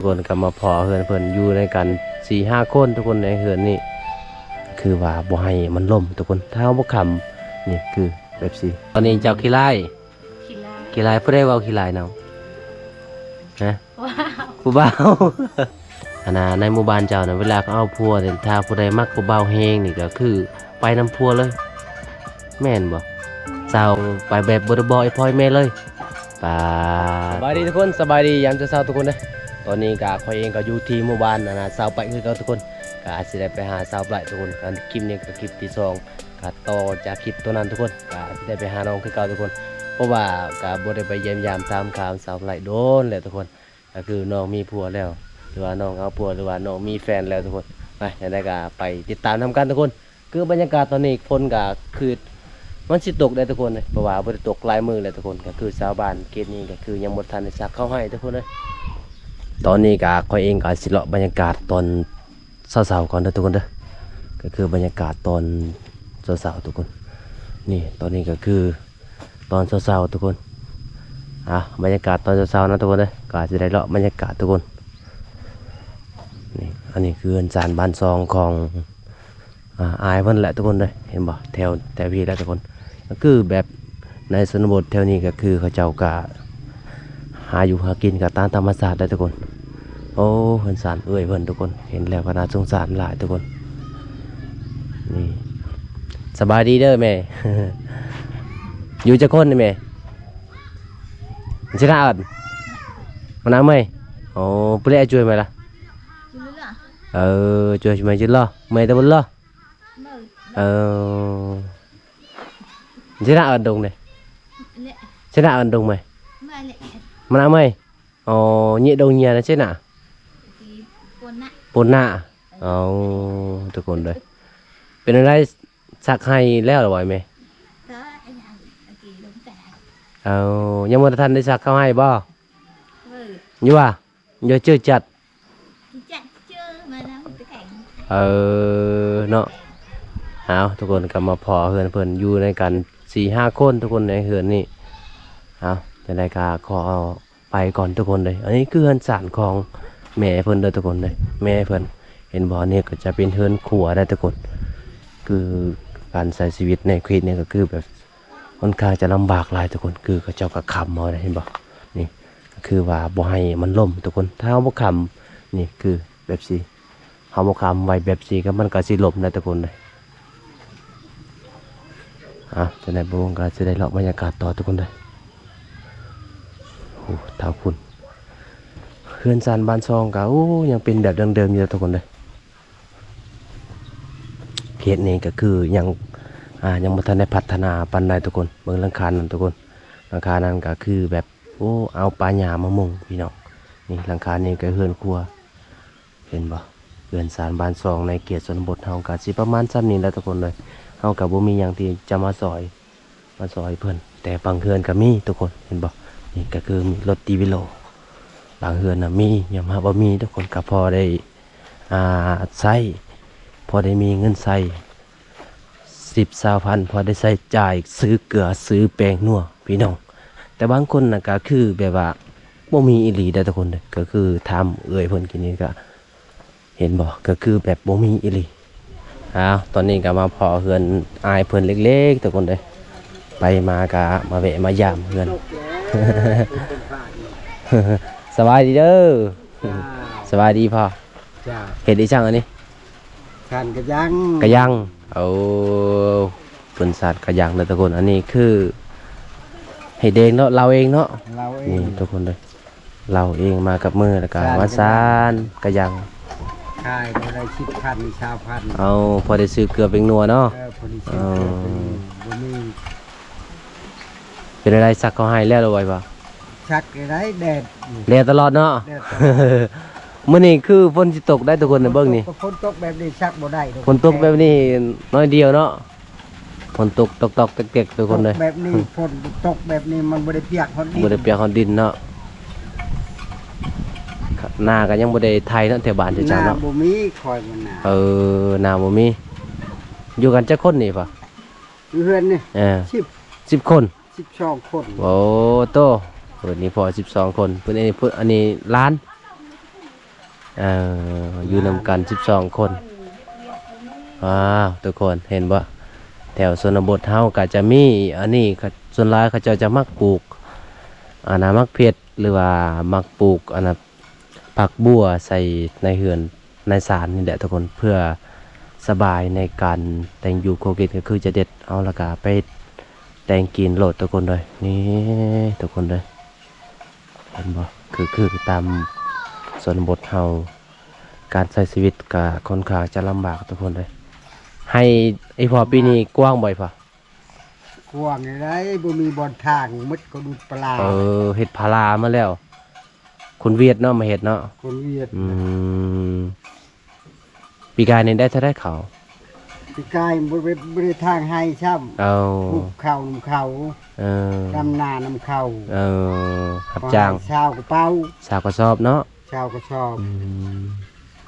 ทุกคนก็มาพอเฮือนเพิ่นอยู่ในกัน4-5 คนทุกคนในเฮือนนี่คือว่าบ่ให้มันล่มทุกคนถ้าบ่คำนี่คือแบบสิตอนนี้เจ้าขี้ไล่ขี้ไล่ผู้ใดเว้าขี้ไล่เนาะฮะผู้บ่าวอันน่ะในหมู่บ้านเจ้าน่ะเวลาเขาเอาผัวเนี่ยถ้าผู้ใดมักผู้บ่าวแฮงนี่ก็คือไปนำผัวเลยแม่นบ่สาวไปแบบบ่ได้บอกไอ้พ่อแม่เลยป่าสบายดีทุกคนสบายดียามเช้าทุกคนเด้อตอนนี้ก็ข่อยเองก็อยู่ที่หมู่บ้านนะสาวไปคือเก่าทุกคนก็อาจสิได้ไปหาสาวไปทุกคนกันคลิปนี้ก็คลิปที่2ก็ต่อจากคลิปตัวนั้นทุกคนก็อาจสิได้ไปหาน้องคือเก่าทุกคนเพราะว่าก็บ่ได้ไปเยี่ยมยามตามข่าวสาวไปโดนแล้วทุกคนก็คือน้องมีผัวแล้วหรือว่าน้องเอาผัวหรือว่าน้องมีแฟนแล้วทุกคนไปยังไงก็ไปติดตามทำกันทุกคนคือบรรยากาศตอนนี้ฝนก็คือมันสิตกได้ทุกคนเลยเพราะว่าบ่ได้ตกหลายมื้อแล้วทุกคนก็คือชาวบ้านเขตนี้ก็คือยังบ่ทันได้ซักเข้าให้ทุกคนเลยตอนนี้ก็ข้อยเองก็สิเลาะบรรยากาศตอนเช้าๆก่อนเด้อทุกคนเด้อก็คือบรรยากาศตอนเช้าๆทุกคนนี่ตอนนี้ก็คือตอนเช้าๆทุกคนบรรยากาศตอนเช้าๆนะทุกคนเด้อก็สิได้เลาะบรรยากาศทุกคนนี่อันนี้คือจานบ้านซองของอายเพิ่นแหละทุกคนเลยเห็นบ่แถวพี่แล้วทุกคนก็คือแบบในชนบทแถวนี้ก็คือเขาเจ้าก็หาอยู่หากินกับตามธรรมชาติได้ทุกคนโอ้เพิ่นสารเอ้ยเพิ่นทุกคนเห็นแล้วก็น่าสงสารหลายทุกคนนี่สบายดีเด้อแม่ อยู่จักคนนี่แม่ชิน่าเอิ้นมันน้ำไหมโอ้เปรี้ยช่วยไหมล่ะช่วยไหมchứ lo mày tao vẫn lo chứ nào ẩn đồng này chứ nào ẩn đồng mày mà nào mày nhẹ đầu nhà nó chết nào bồn nạ tôi còn đây bên đây sạc hay leo rồi mày nhưng mà thân đi sạc không hay bo như à giờ chưa chặtเนาะเอาทุกคนกลับมาพอเฮือนเพิ่นอยู่ในกัน4-5 คนทุกคนในเฮือนนี่เอาจะได้ก็ขอไปก่อนทุกคนเลยอันนี้คือเฮือนศาลของแม่เพิ่นเลยทุกคนเลยแม่เพิ่นเห็นบ่เนี่ยก็จะเป็นเฮือนครัวได้ทุกคนคือการใช้ชีวิตในชีวิตเนี่ยก็คือแบบค่อนข้างจะลำบากหลายทุกคนคือเขาเจ้าก็ค้ำเอาได้เห็นบ่นี่คือว่าบ่ให้มันล่มทุกคนถ้าบ่ค้ำนี่คือแบบสิเฮาบ่ค้ำไว้แบบสิก็มันก็สิล่มได้ทุกคนเลยจะได้บวงก็จะได้เลาะบรรยากาศต่อทุกคนเลยโอ้ท้าวคุณเฮือนซานบ้านซองก็ยังเป็นแบบเดิมๆอยู่ทุกคนเลยเขตนี้ก็คือยังไม่ทันได้พัฒนาปานใดทุกคนเมืองหลังคานั่นทุกคนหลังคานั้นก็คือแบบเอาปลาหญ้ามามุงพี่น้องนี่หลังคานี้ก็เฮือนครัวเห็นบ่เฮือนซานบ้านซองในเขตชนบทเฮาก็สิประมาณซ้ำนี้แหละทุกคนเลยเฮากับบ่มีอย่างที่จะมาซอยเพิ่นแต่บางเฮือนก็มีทุกคนเห็นบ่นี่ก็คือมีรถตีวิโลบางเฮือนน่ะมียังมาบ่มีทุกคนก็พอได้ใช้พอได้มีเงินใช้10-20,000พอได้ใช้จ่ายซื้อเกลือซื้อแป้งนัวพี่น้องแต่บางคนน่ะก็คือแบบว่าบ่มีอีหลีได้ทุกคนเลยก็คือทำเอื้อยเพิ่นกินนี่ก็เห็นบ่ก็คือแบบบ่มีอีหลีตอนนี้ก็มาพอเฮือนอายเพื่อนเล็กๆทุกคนเลยไปมาก็มาแวะมายามเพื่อน สบายดีเด้อสบายดีพ่อเห็นอีช่างอันนี้ขันกระยังเป็นสัตว์กระยังเลยทุกคนอันนี้คือให้เดงเนาะเราเองเนาะนี่ทุกคนเลยเราเองมากับมือแล้วก็มาซานกระยังใช่พอได้10,000 พอได้ซื้อเกลือเป็นนัวเนาะเป็นอะไรซักเขาให้แล้วเอาไว้ป่ะชักอะไรแดดตลอดเนาะมื้อนี้คือฝนสิตกได้ทุกคนในเบิ่งนี่ฝนตกแบบนี้ชักบ่ได้ฝนตกแบบนี้น้อยเดียวเนาะฝนตกตกเต็กๆทุกคนเลยแบบนี้ฝนตกแบบนี้มันบ่ได้เปียกฮอดดินบ่ได้เปียกฮอดดินเนาะหน้าก็ยังบ่ได้ไทยเนาะแถวบ้านเจ้าเนาะบ่มีคอยมันหน้าบ่มีอยู่กันจักคนนี่ป่ะอยู่เฮือนนี่10 คน12 คนโอ้โตเพิ่นนี่พอ12 คนเพิ่นอันนี้ล้าน อยู่นำกัน12คนว้าวทุกคนเห็นบ่แถวชนบทเฮาก็จะมีอันนี้ส่วนหลายเขาเจ้าจะมักปลูกมักเพชรหรือว่ามักปลูกผักบัวใส่ในเฮือนในศาลนี่แหละทุกคนเพื่อสบายในการแต่งอยู่โคกินก็คือจะเด็ดเอาละกะไปแต่งกินโหลดทุกคนเลยนี่ทุกคนเลยเห็นบ่คือตามชนบทเฮาการใช้ชีวิตก็ค่อนข้างจะลำบากทุกคนเลยให้ไอพอปีนี้กว้างบ่อยพอก ว้างไดบ่มีบ่อนทางมดก็ดูดปลา เฮ็ดพารามาแล้วคุณเวียดเนาะมาเฮ็ดเนาะ คนเวียด ปีกายนี่ได้เท่าได้เขา พี่กายบ่ได้ทางให้ช้ำ เอา ปลูกข้าวนำเขา ดำนานำเขา รับจ้าง ชาวกระเป๋า สาวก็ชอบเนาะ ชาวก็ชอบ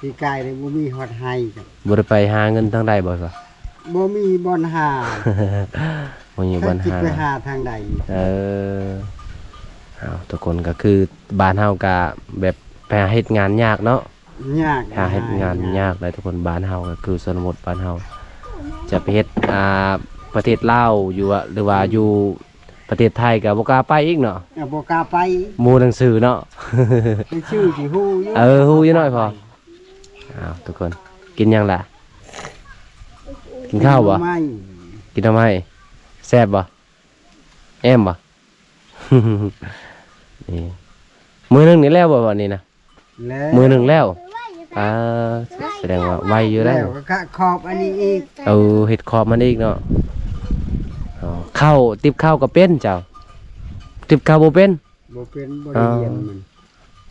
พี่กายเลยบ่มีฮอดให้จ้ะ บ่ได้ไปหาเงินทางใดบ่ซะ บ่มีบ่อนหา บ่มีปัญ คิด หา ไปหาทางใด เอาทุกคนก็คือบ้านเฮาก็แบบไปหาเฮ็ดงานยากเนาะ ยาก หาเฮ็ดงานยากเลยทุกคนบ้านเฮาก็คือชนบทบ้านเฮาจะไปเฮ็ดประเทศลาวอยู่หรือว่าอยู่ประเทศไทยก็บ่กล้าไปอีกเนาะ บ่กล้าไป หมู่หนังสือเนาะ ไปชื่อสิฮู้อยู่ ฮู้อยู่หน่อยพออ้าวทุกคนกินยังล่ะกินข้าวบ่ ไม่ กินทำไมแซ่บบ่แอมบ่ นี่มือหนึงนี่แล้วบ่วันนี้นะ แล้ว มือหนึงแล้วแสดงว่าไวอยู่แล้ว ก็ขอบอันนี้อีก เห็ดขอบมันอีกเนาะข้าวติบข้าวก็เป็นเจ้าติบข้าวบ่เป็น บ่เป็นบ่ได้เรียนมัน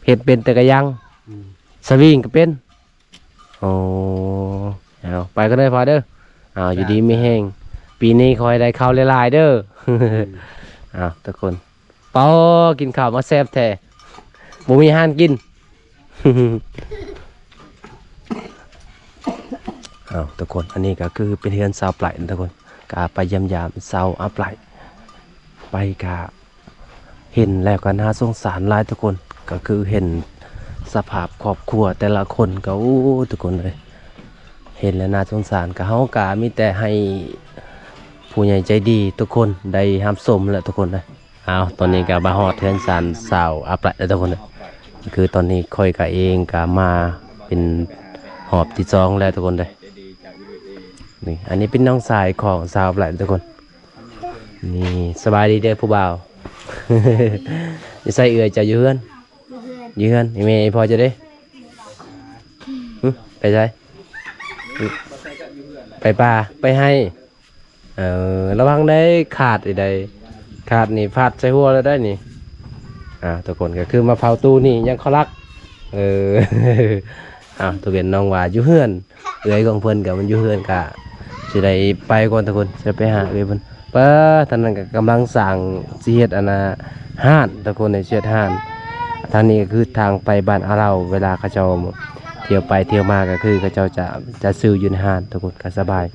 เห็ดเป็นแต่ก็ยัง อืม สวิงก็เป็นโอ้เอาไปก็ได้พอเด้ออยู่ดีไม่แห้งปีนี้คอยได้ข้าวหลายๆเด้อ ทุกคนปอกินข้าวมาแซ่บแท้บ่มีอาหารกิน ทุกคนอันนี้ก็คือเป็นเฮือนสาวปลายทุกคนก็ไปยามสาวปลายไปก็เห็นแล้วก็น่าสงสารหลายทุกคนก็คือเห็นสภาพครอบครัวแต่ละคนก็โอ้ทุกคนเลยเห็นแล้วน่าสงสารก็เฮาก็มีแต่ให้ผู้ใหญ่ใจดีทุกคนได้รับชมแหละทุกคนเลยตอนนี้ก็มาฮอดเฮือนสารสาวปลายแล้วทุกคนเลยคือตอนนี้ค่อยก็เองก็มาเป็นหอบที่2แล้วทุกคนเลยนี่อันนี้เป็นน้องสายของสาวปลายทุกคนนี่สบายดีเด้อผู้บ่าว จะใส่เอื้อยจะอยู่เฮือนนี่แม่พอจะได้ไปใช่ไปป่าไปให้ระวังได้ขาดใดขาดนี่พาดใส่หัวแล้วได้นี่ทุกคนก็คือมาเผาตู้นี่ยังเขารักตัวเป็นน้องว่าอยู่เฮือนเอื้อยของเพิ่นกับมันอยู่เฮือนกะสิได้ไปก่อนทุกคนจะไปหาเอื้อยเพิ่นท่านนั้นก็กำลังสั่งสิเฮ็ดห้านทุกคนในเชือดห้านทางนี้ก็คือทางไปบ้านอาเราเวลาเขาเจ้าเที่ยวไปเที่ยวมาก็คือเขาเจ้าจะซื้ออยู่ในห้านทุกคนก็สบาย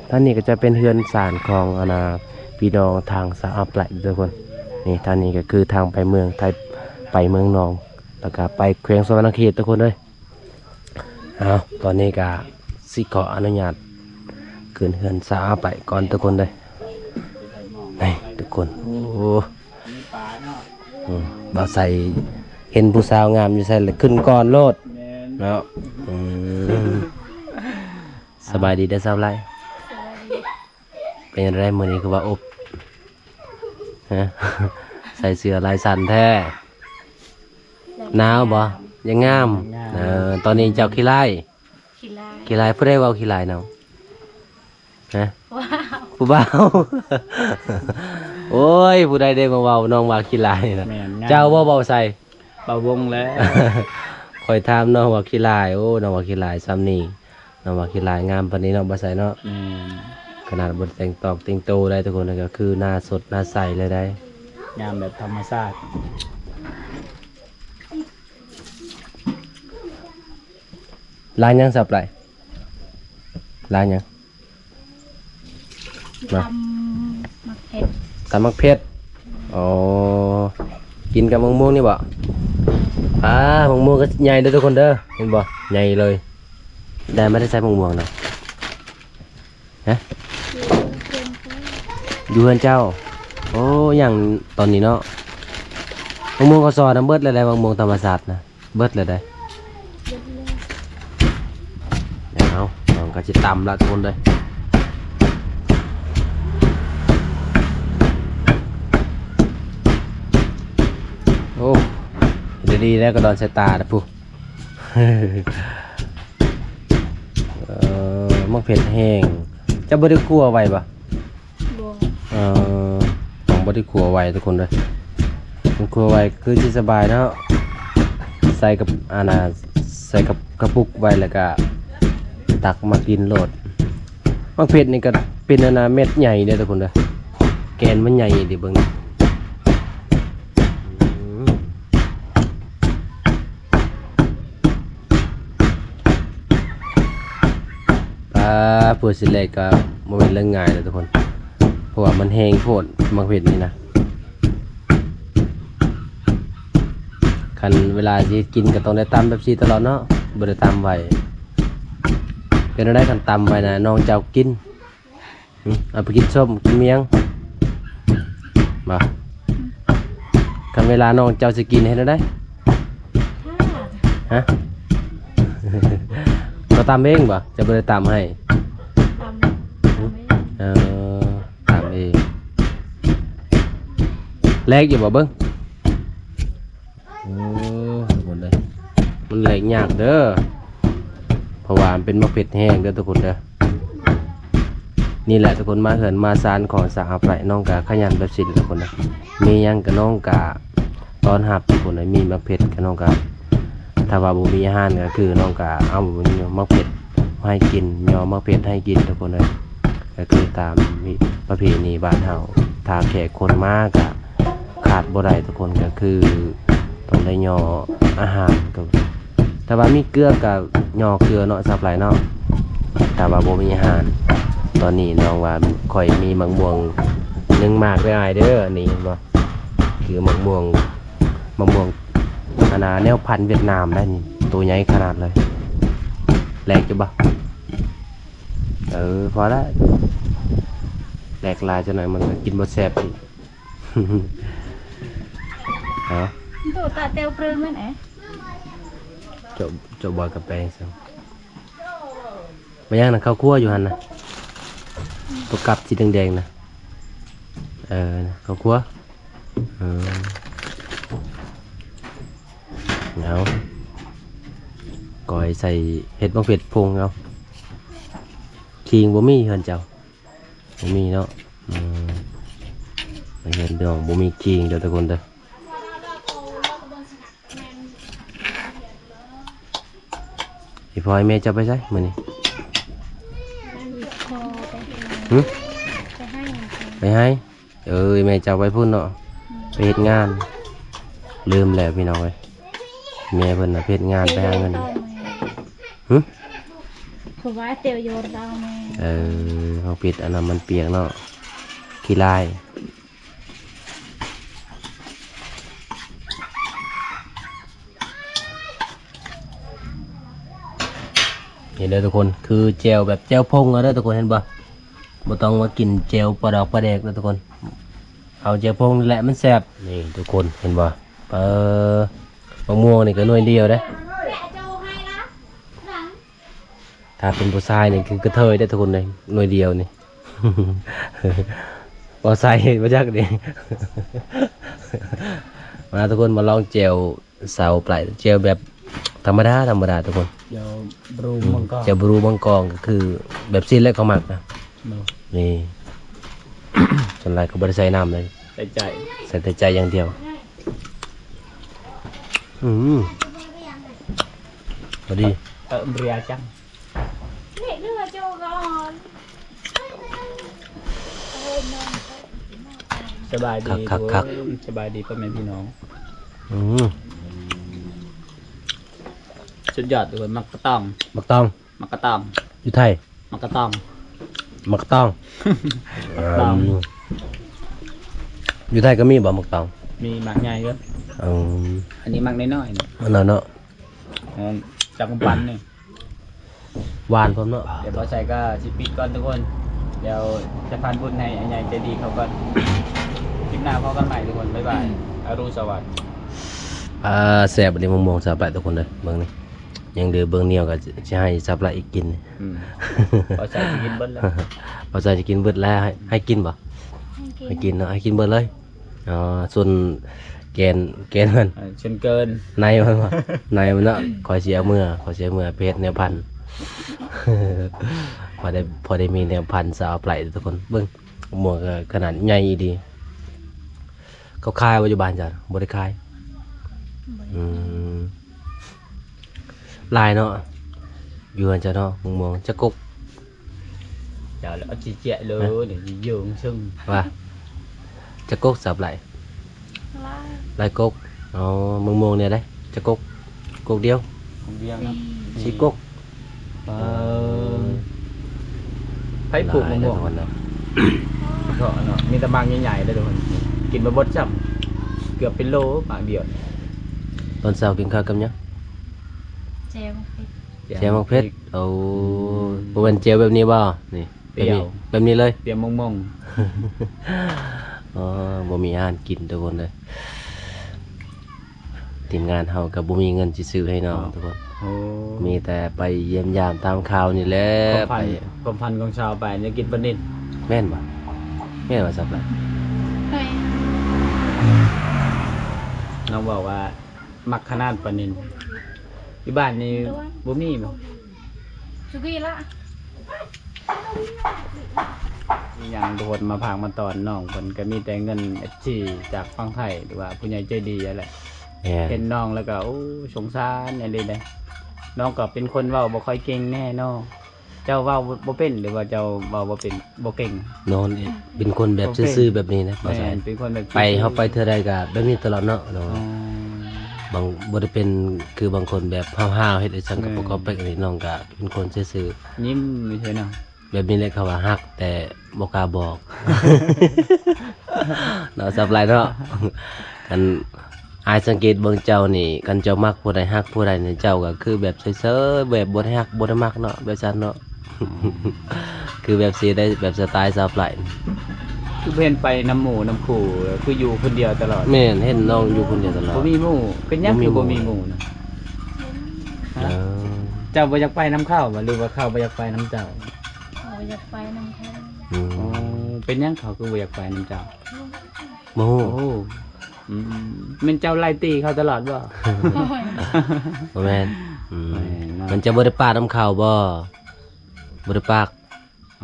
ท่านนี้ก็จะเป็นเฮือนศาลของพี่น้องทางสาวปลายทุกคนนี่ท่านนี้ก็คือทางไปเมืองไทยไปเมืองนองแล้วก็ไปแขวงสวรรณเขตทุกคนเลยตอนนี้ก็สิขออนุญาตขึ้นเฮือนสาวปลายก่อนทุกคนเลยนี่ทุกคนโอ้บ่ใส่เห็นผู้สาวงามอยู่ใส่เลยขึ้นก่อนโลดแล้วสบายดีได้อสาวไรเป็นอะไรมื้อนี้คือว่าอบใส่เสื้อลายสันแท้หนาวบ่ยังงามตอนนี้เจ้าขี้ไล่ผู้ใดเว้าขี้ไล่เนาะผู้บ่าว โอ้ยผู้ใดได้มาเว้าน้องว่าขี้ลายนะเจ้าบ่เว้าใส่เป่าวงแล้ว คอยถามน้องว่าขี้ลายโอ้น้องว่าขี้ลายซ้ำนี่น้องว่าขี้ลายงามปานนี้น้องบ่ใส่เนาะขนาดบ่แต่งตอกแต่งโตได้ทุกคนก็คือหน้าสดหน้าใสเลยได้งามแบบธรรมชาติลายยังสับไหลลายยังตำมักเพชรอ๋อกินกับมะม่วงนี่บ่ มะม่วงก็ใหญ่เด้อทุกคนเด้อเห็นบ่ใหญ่เลยได้ไม่ได้ใส่มะม่วงนะฮะอยู่เฮือนเจ้าโอ้อย่างตอนนี้เนาะมะม่วงก็ซอน้ำเบิดเลยได้มะม่วงธรรมศาสตร์นะเบิดเลยได้เดี๋ยวเอาน้องก็จะตำละทุกคนเลยโอ้ดีๆแล้วก็ดอนสายตานะผู้ มักเผ็ดแห้งจะบไดิคั่วไว้ปะของบไดิคั่วไว้ทุกคนเลยมันคั่วไว้คือที่สบายเนาะใส่กับใส่กับกระปุกไว้แล้วก็ตักมากินโหลดมักเผ็ดนี่ก็เป็นเม็ดใหญ่เลยทุกคนเลยแกนมันใหญ่ดิเบิ่งเพื่อสิเล็กก็มันเป็นเรื่องง่ายเลยทุกคนเพราะว่ามันแห้งโพดมักเผ็ดนี่นะคันเวลาที่กินก็ต้องได้ตำแบบซีตลอดเนาะบ่ได้ตำไว้เป็นได้คันตำไว้นะน้องเจ้ากินเอาไปกินส้มกินเมียงมาคันเวลาน้องเจ้าจะกินเห็นได้ฮะ เราตำเองป่ะจะบ่ได้ตำให้ตำเองแลกอยู่บ่เบิ้งโอ้ทุกคนเลยมันแลกยากเด้อเพราะว่ามันเป็นมะเผ็ดแห้งเด้อทุกคนเด้อนี่แหละทุกคนมาเหินมาซานของสาหับไหลน้องกะขยันแบบสิทุกคนนะมียังกับน้องกะตอนหับทุกคนเลยมีมะเผ็ดกับน้องกะถ้าว่าบ่มีอาหารก็คือน้องกะเอามะเผ็ดให้กินยอมะเผ็ดให้กินทุกคนเลยก็คือตามประเพณีบ้านเฮาถ้าแขกคนมากก็ขาดบ่ได้ทุกคนก็คือต้องได้ยออาหารก็ถ้าว่ามีเกลือกับยอเกลือเนาะสับหลายเนาะถ้าว่าบ่มีอาหารตอนนี้น้องว่าค่อยมีมะม่วง1หมากไปอ้ายเด้อนี่เห็นบ่คือมะม่วงแนวพันธุ์เวียดนามได้นี่ตัวใหญ่ขนาดเลยแหลกจะบ่พอแล้วแหลกลายจะหน่อยมันกินบ่แซ่บอีกฮะตัวตาเตียวเปลือยไหมไหนจบบอยกับแปงซะมาย่างนะข้าวคั่วอยู่หั่นนะตัวกับสีแดงๆนะข้าวคั่วเอาก่อยใส่เห็ดบางเผ็ดพงเอาคิงบ่มีเฮือนเจ้าบ่มีเนาะเห็นเรื่องบ่มีคิงเดี๋ยวทุกคนเด้อพี่พลอยแม่จะไปใช่มื้อนี้ไปให้แม่จะไปพุ่นเนาะไปเฮ็ดงานลืมแล้วพี่น้องเอ้ยแม่เพิ่นน่ะเฮ็ดงานไปหาเงินเขาว่าเตียวโยนเราแม่เขาปิดอันนั้นมันเปียกเนาะขี้ลายเห็นเลยทุกคนคือเจลแบบเจลพงเอาได้ทุกคนเห็นปะบ่ต้องมากินเจลปลาดอกปลาแดกเลยทุกคนเอาเจลพงนี่แหละมันแซ่บนี่ทุกคนเห็นปะมะม่วงนี่ก็หน่วยเดียวได้ถ้าเป็นผู้ชายนี่คือกระเทยได้ทุกคนเลยหน่วยเดียวนี่ พอใส่มาจากนี่ มาทุกคนมาลองเจลเสาปลายเจลแบบธรรมดาทุกคนเดี๋ยวบรูมังกรจะบรูมังกรก็คือแบบซีนแรกเขาหมักนะนี่ ส่วนไรก็บริใส่น้ำเลยใส่แต่ใจอย่างเดียวพอดีเรียจังสบายดีสบายดีพ่อแม่พี่น้องสุดยอดเลยมักกะตองอยู่ไทยมักกะตองอยู่ไทยก็มีบ่มักตองมีหมากใหญ่ก็ อืม อันนี้มักน้อยๆนี่ มันเนาะ จากกำปั้นนี่ หวานพร้อมเนาะ เดี๋ยวพอใส่ก็สิปิดก่อนทุกคนเดี๋ยวจะพานบุญให้อันใหญ่ใจดีเขาก่อนคลิปหน้าพบกันใหม่ทุกคนบ๊ายบายอรุณสวัสดิ์ แซ่บอันนี้มองๆสับไหลทุกคนเลยเบิ่งนี่ยังเดือเบิ่งเหนียวก็จะให้สับไหลอีกกิน พอใส่จะกินเบิ้ลแล้ว พอใจจะกินเบิดแล้วให้กินบ่ให้กินเนาะให้กินเบิดเลยอ๋อส่วนแกนมัน ชนเกิน ในมันบ่ในมันเนาะคอยเสียเมื่อเพชรแนวพันธุ์ พอได้มีแนวพันธุ์สาวไหลทุกคนเบิ่งหมวกก็ขนาดใหญ่ดีเขาคายปัจจุบันจ้ะบ่ได้คายอืมลายเนาะอยู่กันจ้ะเนาะมองจะกก เดี๋ยวเอาจีเจี๊ยเลยเดี๋ยวยืงซึ่ง ว่าจะกกสับไหล ลา ลายกกอ๋อมองเนี่ยได้จะกกเดียว ของเบี้ยง สีกก ไผ่ปลูกมะม่วง หลายนะ ก็เนาะมีตะบางใหญ่ๆเลยทุกคนกินมาบดจับเกือบเป็นโลบางเดียว ตอนเช้ากินข้าวกับหยัง เจลปิด เจียวมักเพชรเอาบ่เป็นเจียวแบบนี้บ่นี่แบบนี้เลย เตรียมมง อ๋อบ่มีอาหารกินทุกคนเลยทีมงานเฮาก็บ่มีเงินสิซื้อให้น้องทุกคน ๆโอ้ มีแต่ไปเยี่ยมยามตามข่าวนี่แหละ ความพันของชาวไปจะกินปนิด แม่นบ่แม่นว่าสับล่ะ เฮ้ย น้องบอกว่ามักขนาดปนินที่บ้านนี่บ่มีบ่ สุกี้ละ มีอย่างโดดมาพากมาตอนน้องเพิ่นก็มีแต่เงิน FC จากฝั่งไทยหรือว่าผู้ใหญ่ใจดีนั่นแหละ แม่น เห็นน้องแล้วก็โอ้สงสารอะไรเลยน้องก็เป็นคนเว้าบ่ค่อยเก่งแน่น้องเจ้าเว้าบ่เป็นหรือว่าเจ้าเว้าบ่เป็นบ่เก่ง นอนเป็นคนแบบซื่อๆแบบนี้นะบ่ แม่ ใช่ นเป็นคนแบบ ไปเฮาไปเทื่อใดก็แบบนี้ตลอดเนาะเนาะ อ๋อบ างบ่ได้เป็นคือบางคนแบบห้าวๆเฮ็ดให้สังกับ แม่ ประกอบไปกันนี่น้องก็เป็นคนซื่อ ยิ้มไม่ใช่เนาะ ๆแบบนี้แหละเขาว่าฮักแต่บ่กล้าบอก เนาะสับหลายเนาะกันอายสังเกตเบิ่งเจ้านี่กันเจ้ามักผู้ใดฮักผู้ใดนี่เจ้าก็คือแบบเฉยๆแบบบ่ได้ฮักบ่ได้มักเนาะแบบซั่นเนาะ คือแบบสิได้แบบสไตล์สับหลาย คือเพิ่นไปน้ำหมูน้ำขู่คืออยู่คนเดียวตลอด แม่นเห็นน้องอยู่คนเดียวตลอด บ่มีหมู่เป็นหยังคือบ่มีหมู่นะ เอ ฮะ อ เจ้าบ่อยากไปน้ำข้าวบ่หรือว่าข้าวบ่อยากไปน้ำเจ้า เขาอยากไปน้ำแข็ง อืม อ๋อเป็นหยังเขาคือบ่อยากไปน้ำเจ้า โม โอ้อืมมันเจ้าไล่ตีเขาตลอดบ่ บ่แม่นอืม แม่นเนาะ มันจะบ่ได้ปากน้ำข้าวบ่บ่ได้ปาก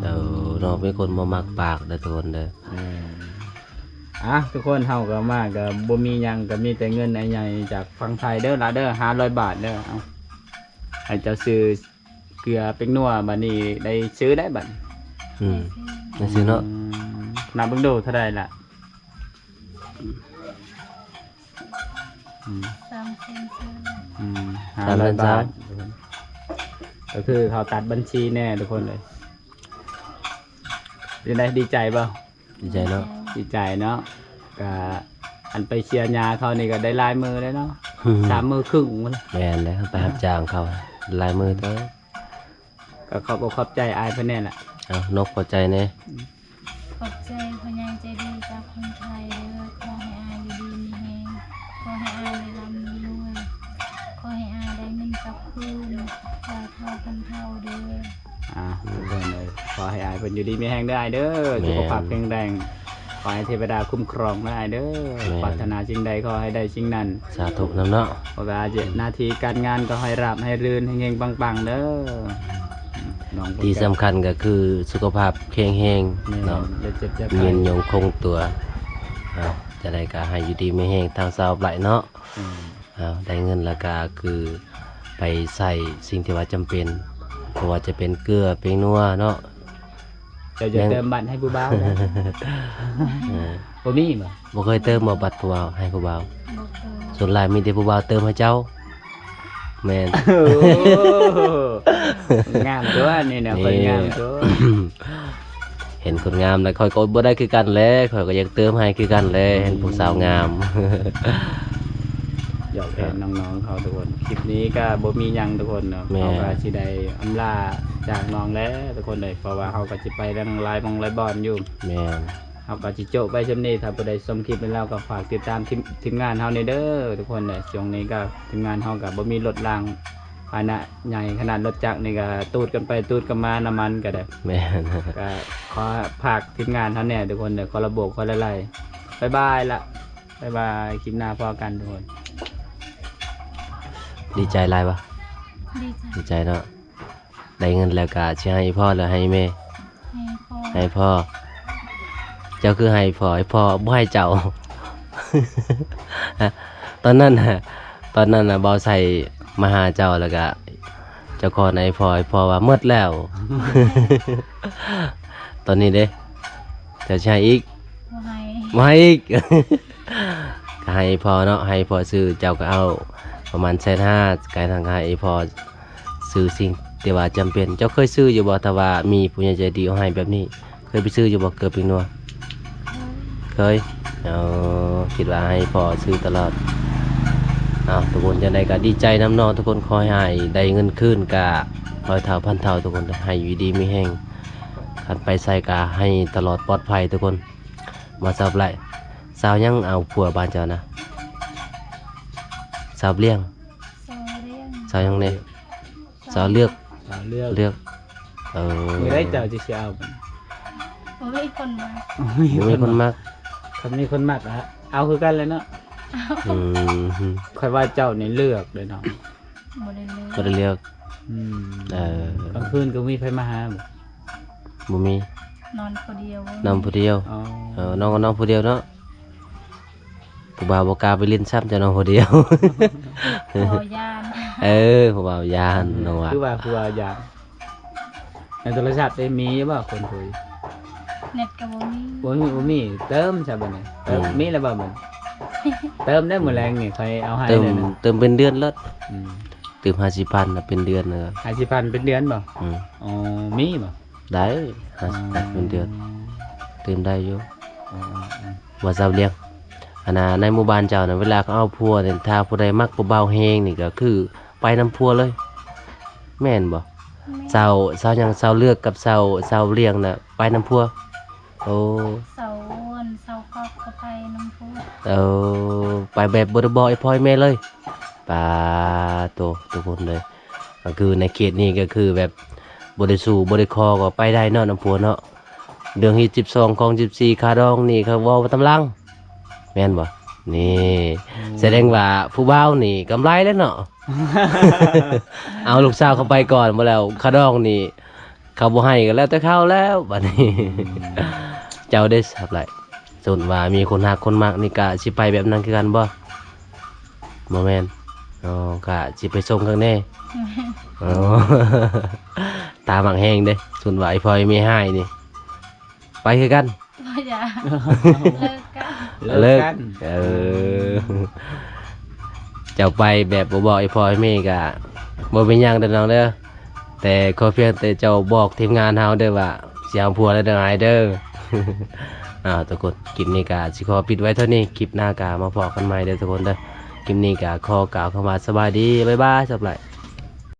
เดี๋ยวน้องเป็นคนบ่มักปากเด้อทุกคนเด้อ ทุกคนเฮาก็มาก็บ่มีหยังก็มีแต่เงินไอ้ใหญ่จากฝั่งไทยเด้อล่ะเด้อ500 บาทเด้อเอาให้เจ้าซื้อเกลือเป็กนัวบัดนี้ได้ซื้อได้บัด อืมนั่นสิเนาะ นับเบิ่งดูเท่าใดล่ะอืม 3 อืม500 บาทก็คือเขาตัดบัญชีแน่ทุกคนเลยเป็นไงดีใจเปล่า ดีใจเนาะ ดีใจเนาะก็อันไปเชียร์ยาเขานี่ก็ได้ลายมือเลยเนาะ3 มือครึ่งมัน แม่นแล้วไปรับจ้างเขาลายมือเด้อ ก็ขอบใจอายเพื่อนแน่แหละ เอานกพอใจแน่ ขอบใจพญายใจดีจากคนไทยเด้อขอให้อายอยู่ดีมีแฮงขอให้อายได้ร่ำรวยขอให้อายได้เงินกลับคืนหลายเท่าพันเท่าเด้อ เดินเลยขอให้อายเพิ่นอยู่ดีมีแห้งได้เด้อสุขภาพแข็งแรงขอให้เทวดาคุ้มครองได้เด้อปรารถนาสิ่งใดขอให้ได้สิ่งนั้น สาธุนำเนาะ เพราะว่าหน้าที่การงานก็ให้ราบให้รื่นให้เฮงปังๆเด้อน้อง ที่สำคัญก็คือสุขภาพแข็งแรง เนาะ เนาะ อย่าเจ็บอย่า เงิ ไข้ นยงคงตัวเอาจะได้ก็ให้อยู่ดีไม่แห้งทางสาวไหลเนาะ อืม เอาได้เงินแล้วก็คือไปใส่สิ่งที่ว่าจำเป็นเพราะว่าจะเป็นเกลือเป็นนัวเนาะ เดี๋ยวจะเติมบัตรให้ผู้บ่าวนะ เออ บ่มีบ่ บ่เคยเติมบ่บัตรผู้บ่าวให้ผู้บ่าว บอกเออ ส่วนหลายมีแต่ผู้บ่าวเติมให้เจ้าแม่น โอ้งามตัวนี่นะคนงามตัว เห็นคนงามแล้วค่อยก็บ่ได้คือกันแหละค่อยก็อยากเติมให้คือกันแหละเห็นผู้สาวงาม แทนน้องๆเขาทุกคนคลิปนี้ก็บ่มีหยังทุกคนเนาะ แม่ เขาก็สิได้อำลาจากน้องแล้วทุกคนเลยเพราะว่าเขาก็สิไปเรื่องไลฟ์มองไลฟ์บอลอยู่ แม่น เขาก็สิโจะไปชมนี้ถ้าผู้ใดชมคลิปเป็นแล้วก็ฝากติดตามทีมงานเฮาในเด้อทุกคนเลยช่วงนี้ก็ทีมงานเฮาก็บ่มีรถรางภาชนะใหญ่ขนาดรถจักรนี่ก็ตูดกันไปตูดกันมาน้ำมันก็ได้ แม่น ก็ขอฝากทีมงานเฮาแน่ทุกคนเด้อขอระบบขอละลายบ๊ายบายละบ๊ายบายคลิปหน้าพอกันทุกคน ดีใจหลายปะ ดีใจ ดีใจเนาะได้เงินแล้วก็สิให้พ่อหรือให้แม่ ให้พ่อ ให้พ่อ เจ้าคือให้พ่อบ่ให้เจ้า ตอนนั้นน่ะบ่ใส่มาหาเจ้าแล้วก็เจ้าขอให้พ่อว่าหมดแล้ว ตอนนี้เด้เจะใช้อีก บ่ให้ บ่ให้อีก ก็ให้พ่อเนาะให้พ่อซื้อเจ้าก็เอาประมาณ150,000กายทางให้พ่อซื้อสิ่งที่ว่าจำเป็น เจ้าเคยซื้ออยู่บ่ถ้าว่ามีผู้ใหญ่ใจดีเอาให้แบบนี้ เคยไปซื้ออยู่บ่เกือบปีนัว เคยเอาคิดว่าให้พ่อซื้อตลอดเอาทุกคนจะได้ก็ดีใจน้ำนองทุกคนคอยให้ได้เงินคืนกะ100 เท่า1,000 เท่าทุกคนให้อยู่ดีมีแห้งคันไปใส่กะให้ตลอดปลอดภัยทุกคนมาสาวไรสาวยังเอาผัวบ้านเจ้านะสาวเลี้ยง โซเรียง สาวยังเนี่ยสาวเลือก เลือก เลือกมือได้เจ้าจะเสียเอา บ่มีคนมา มีคนมาก คันมีคนมากฮะเอาคือกันเลยเนาะ อืม ค่อยว่าเจ้านี่เลือกเลยเนาะ บ่ได้เลย ก็ได้เลือก อืม ก ลางคืนก็มีไผมาหาบ่ บ่มี นอนคนเดียว น้องผู้เดียว อ๋อ น้องก็น้องผู้เดียวเนาะผู้บ่าวบ่กล้าไปเล่นซ้ำจะน้องผู้เดียว ขอยาน ผู้บ่าวยานน้องว่า คือว่าอย่างในโทรศัพท์ได้มีบ่คนคุย เน็ตก็บ่มี บ่มีเติมใช่บ่เนี่ยเติมมีแล้วบ่มันเติมได้มื้อแรงนี่ใครเอาให้ เติม เลยนะ เติมเป็นเดือนแล้ว อืม เติม50,000น่ะเป็นเดือนเนอะ 50,000เป็นเดือนบ่ อืม อ๋อมีบ่ ได้50,000เป็นเดือนเติมได้อยู่ อ๋อ ว่าเจ้าเลี้ยงอันน่ะในหมู่บ้านเจ้าน่ะเวลาเขาเอาผัวเนี่ยถ้าผู้ใดมักผู้เบาแฮงนี่ก็คือไปนำผัวเลย แม่นบ่เจ้าหยังเจ้าเลือกกับเจ้าเลี้ยงน่ะไปนำผัวโอ้ เสาวนเสาครอบก็ไปน้ำพุ ไปแบบบ่ได้บอกไอ้พ่อไอ้แม่เลยปาโตทุกคนเลยก็คือในเขตนี้ก็คือแบบบ่ได้สู้บ่ได้คอก็ไปได้เนาะนำผัวเนาะเดือนที่12ของ14ค่าดองนี่เขาเว้าตำลังแม่นบ่นี่แสดงว่าผู้บ่าวนี่กำไรแล้วเนาะ เอาลูกสาวเข้าไปก่อนบ่แล้วค่าดองนี่เขาบ่ให้ก็แล้วแต่เขาแล้วบัดนี้ เจ้าได้ทราบไรส่วนว่ามีคนหักคนมักนี่ก็สิไปแบบนั้นคือกันบ่บ่แม่นอ๋อก็สิไปส่งข้างแน่อ๋อ ตาหมักแห้งเด้ส่วนว่าไอ้พลอยมีให้นี่ไปคือกัน บ่อยากเลิกกัน เลิก กัน เจ้าไปแบบบ่บอกไอ้พลอยแม่ก็บ่เป็นหยังเด้อน้องเด้อแต่ขอเพียงแต่เจ้าบอกทีมงานเฮาเด้อว่าสิเอาผัวแล้วเด้อไอ้เด้อ ทุกคนคลิปนี้ก็สิขอปิดไว้เท่านี้คลิปหน้าก็มาพอกันใหม่เด้อทุกคนเด้อคลิปนี้ก็ขอกล่าวคำว่าสบายดีบ๊ายบายสำหรับ